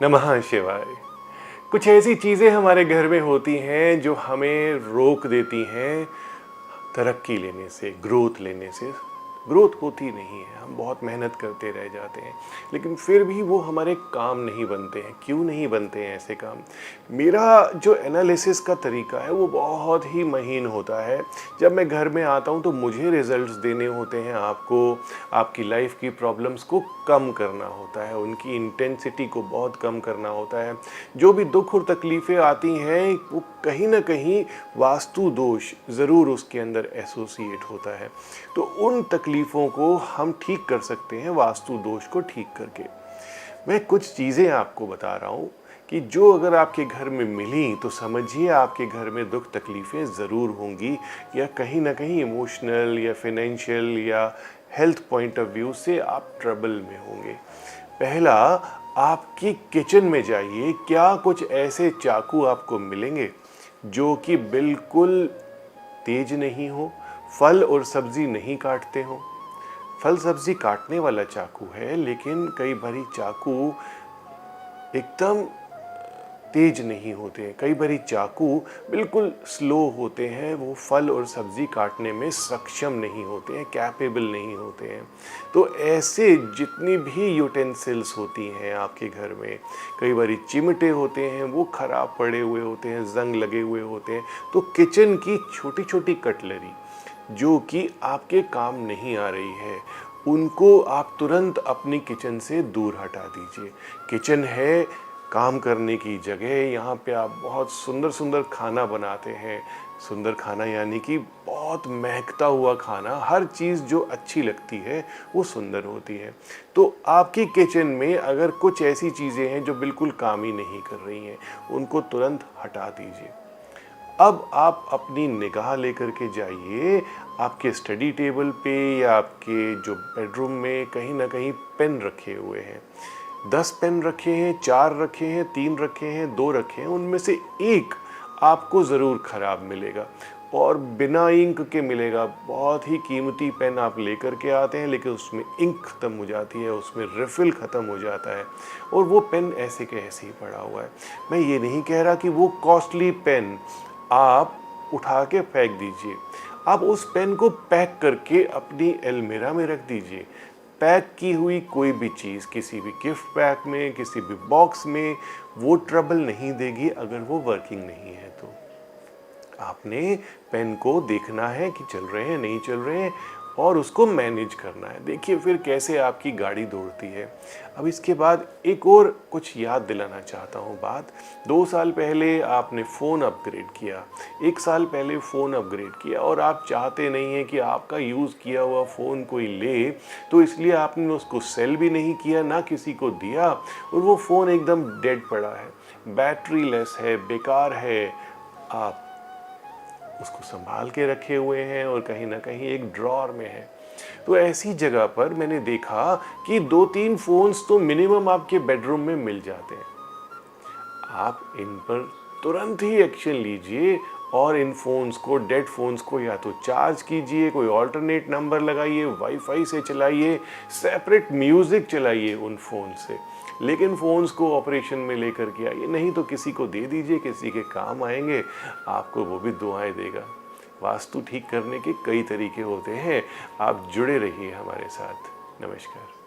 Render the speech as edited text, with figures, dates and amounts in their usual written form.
नमः शिवाय। कुछ ऐसी चीज़ें हमारे घर में होती हैं जो हमें रोक देती हैं तरक्की लेने से, ग्रोथ लेने से। ग्रोथ होती नहीं है, हम बहुत मेहनत करते रह जाते हैं, लेकिन फिर भी वो हमारे काम नहीं बनते हैं। क्यों नहीं बनते हैं ऐसे काम? मेरा जो एनालिसिस का तरीका है वो बहुत ही महीन होता है। जब मैं घर में आता हूँ तो मुझे रिजल्ट्स देने होते हैं आपको, आपकी लाइफ की प्रॉब्लम्स को कम करना होता है, उनकी इंटेंसिटी को बहुत कम करना होता है। जो भी दुख और तकलीफ़ें आती हैं वो कहीं न कहीं वास्तु दोष ज़रूर उसके अंदर एसोसिएट होता है। तो उन तकलीफ़ों को हम ठीक कर सकते हैं वास्तु दोष को ठीक करके। मैं कुछ चीज़ें आपको बता रहा हूँ कि जो अगर आपके घर में मिली तो समझिए आपके घर में दुख तकलीफ़ें ज़रूर होंगी, या कहीं न कहीं इमोशनल या फाइनेंशियल या हेल्थ पॉइंट ऑफ व्यू से आप ट्रबल में होंगे। पहला, आपकी किचन में जाइए, क्या कुछ ऐसे चाकू आपको मिलेंगे जो कि बिल्कुल तेज नहीं हो, फल और सब्ज़ी नहीं काटते हों। फल सब्ज़ी काटने वाला चाकू है, लेकिन कई बारी चाकू एकदम तेज नहीं होते हैं। कई बारी चाकू बिल्कुल स्लो होते हैं, वो फल और सब्ज़ी काटने में सक्षम नहीं होते हैं, कैपेबल नहीं होते हैं। तो ऐसे जितनी भी यूटेंसिल्स होती हैं आपके घर में, कई बारी चिमटे होते हैं, वो ख़राब पड़े हुए होते हैं, ज़ंग लगे हुए होते हैं। तो किचन की छोटी छोटी कटलरी जो कि आपके काम नहीं आ रही है, उनको आप तुरंत अपनी किचन से दूर हटा दीजिए। किचन है काम करने की जगह, यहाँ पे आप बहुत सुंदर सुंदर खाना बनाते हैं। सुंदर खाना यानी कि बहुत महकता हुआ खाना, हर चीज़ जो अच्छी लगती है वो सुंदर होती है। तो आपकी किचन में अगर कुछ ऐसी चीज़ें हैं जो बिल्कुल काम ही नहीं कर रही हैं, उनको तुरंत हटा दीजिए। अब आप अपनी निगाह लेकर के जाइए आपके स्टडी टेबल पे या आपके जो बेडरूम में, कहीं ना कहीं पेन रखे हुए हैं। 10 पेन रखे हैं, 4 रखे हैं, 3 रखे हैं, 2 रखे हैं, उनमें से एक आपको ज़रूर ख़राब मिलेगा और बिना इंक के मिलेगा। बहुत ही कीमती पेन आप लेकर के आते हैं, लेकिन उसमें इंक ख़त्म हो जाती है, उसमें रिफ़िल ख़त्म हो जाता है और वो पेन ऐसे के ऐसे ही पड़ा हुआ है। मैं ये नहीं कह रहा कि वो कॉस्टली पेन आप उठा के फेंक दीजिए। आप उस पेन को पैक करके अपनी अलमीरा में रख दीजिए। पैक की हुई कोई भी चीज़ किसी भी गिफ्ट पैक में, किसी भी बॉक्स में, वो ट्रबल नहीं देगी अगर वो वर्किंग नहीं है तो। आपने पेन को देखना है कि चल रहे हैं, नहीं चल रहे हैं, और उसको मैनेज करना है। देखिए फिर कैसे आपकी गाड़ी दौड़ती है। अब इसके बाद एक और कुछ याद दिलाना चाहता हूँ बात। 2 साल पहले आपने फ़ोन अपग्रेड किया, 1 साल पहले फ़ोन अपग्रेड किया, और आप चाहते नहीं हैं कि आपका यूज़ किया हुआ फ़ोन कोई ले, तो इसलिए आपने उसको सेल भी नहीं किया, ना किसी को दिया, और वो फ़ोन एकदम डेड पड़ा है, बैटरी लेस है, बेकार है। आप उसको संभाल के रखे हुए हैं और कहीं ना कहीं एक ड्रॉर में है। तो ऐसी जगह पर मैंने देखा कि 2-3 फ़ोन्स तो मिनिमम आपके बेडरूम में मिल जाते हैं। आप इन पर तुरंत ही एक्शन लीजिए और इन फ़ोन्स को, डेड फ़ोन्स को, या तो चार्ज कीजिए, कोई ऑल्टरनेट नंबर लगाइए, वाईफाई से चलाइए, सेपरेट म्यूज़िक चलाइए उन फ़ोन से, लेकिन फ़ोन्स को ऑपरेशन में लेकर के आइए। नहीं तो किसी को दे दीजिए, किसी के काम आएंगे, आपको वो भी दुआएं देगा। वास्तु ठीक करने के कई तरीके होते हैं। आप जुड़े रहिए हमारे साथ। नमस्कार।